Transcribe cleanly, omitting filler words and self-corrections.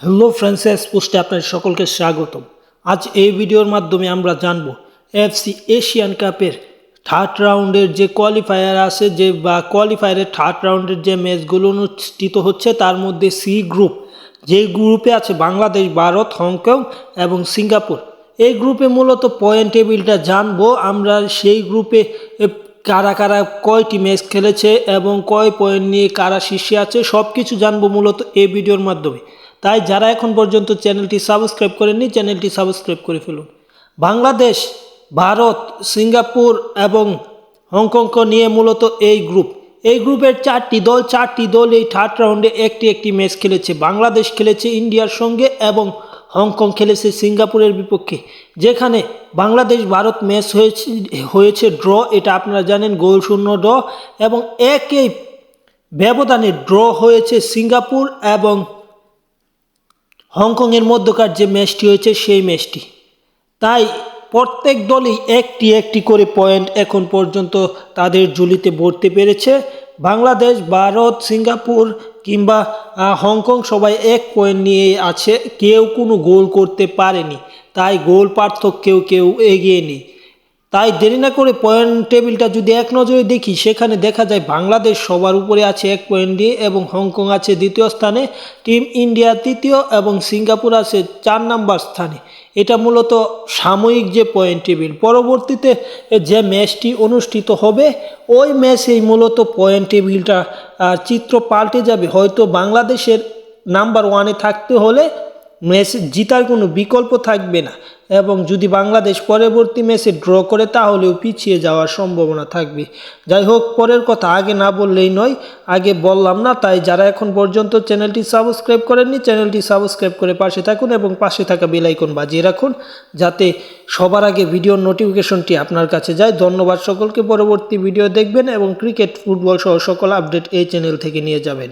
Hello friends, পোস্টে আপনাদের সকলকে স্বাগতম। আজ এই ভিডিওর মাধ্যমে আমরা জানব এফসি এশিয়ান কাপের থার্ড রাউন্ডের যে কোয়ালিফায়ার আছে কোয়ালিফায়ারের থার্ড রাউন্ডের যে ম্যাচগুলো অনুষ্ঠিত হচ্ছে তার মধ্যে সি গ্রুপ, যে গ্রুপে আছে বাংলাদেশ, ভারত, হংকং এবং সিঙ্গাপুর। এই গ্রুপে মূলত পয়েন্ট টেবিলটা জানবো আমরা। সেই গ্রুপে কারা কারা কয়টি ম্যাচ খেলেছে এবং কয় পয়েন্ট নিয়ে কারা শীর্ষে আছে সব কিছু জানবো মূলত এই ভিডিওর মাধ্যমে। তাই যারা এখন পর্যন্ত চ্যানেলটি সাবস্ক্রাইব করেননি চ্যানেলটি সাবস্ক্রাইব করে ফেলুন। বাংলাদেশ, ভারত, সিঙ্গাপুর এবং হংকংকে নিয়ে মূলত এই গ্রুপের চারটি দল এই থার্ড রাউন্ডে একটি ম্যাচ খেলেছে। বাংলাদেশ খেলেছে ইন্ডিয়ার সঙ্গে এবং হংকং খেলেছে সিঙ্গাপুরের বিপক্ষে, যেখানে বাংলাদেশ ভারত ম্যাচ হয়েছে ড্র। এটা আপনারা জানেন, গোল শূন্য ড্র, এবং একই ব্যবধানে ড্র হয়েছে সিঙ্গাপুর এবং হংকংয়ের মধ্যকার যে ম্যাচটি হয়েছে সেই ম্যাচটি। তাই প্রত্যেক দলই একটি করে পয়েন্ট এখন পর্যন্ত তাদের ঝুলিতে ভরতে পেরেছে। বাংলাদেশ, ভারত, সিঙ্গাপুর কিংবা হংকং সবাই এক পয়েন্ট নিয়ে আছে, কেউ কোনো গোল করতে পারেনি। তাই গোল পার্থক্যেও কেউ এগিয়ে নেই। তাই দেরি না করে পয়েন্ট টেবিলটা যদি এক নজরে দেখি, সেখানে দেখা যায় বাংলাদেশ সবার উপরে আছে 1 পয়েন্ট নিয়ে এবং হংকং আছে দ্বিতীয় স্থানে, টিম ইন্ডিয়া তৃতীয় এবং সিঙ্গাপুর আছে 4 নম্বর স্থানে। এটা মূলত সাময়িক যে পয়েন্ট টেবিল। পরবর্তীতে যে ম্যাচটি অনুষ্ঠিত হবে ওই ম্যাচেই মূলত পয়েন্ট টেবিলটা চিত্র পাল্টে যাবে। হয়তো বাংলাদেশের নাম্বার 1-এ থাকতে হলে ম্যাচ জিতার কোনো বিকল্প থাকবে না, এবং যদি বাংলাদেশ পরবর্তী ম্যাচে ড্র করে তাহলেও পিছিয়ে যাওয়ার সম্ভাবনা থাকবে। যাই হোক, পরের কথা আগে না বললেই নয়, আগে বললাম না। তাই যারা এখন পর্যন্ত চ্যানেলটি সাবস্ক্রাইব করেননি চ্যানেলটি সাবস্ক্রাইব করে পাশে থাকুন এবং পাশে থাকা বেল আইকন বাজিয়ে রাখুন, যাতে সবার আগে ভিডিওর নোটিফিকেশনটি আপনার কাছে যায়। ধন্যবাদ সকলকে। পরবর্তী ভিডিও দেখবেন এবং ক্রিকেট, ফুটবল সহ সকল আপডেট এই চ্যানেল থেকে নিয়ে যাবেন।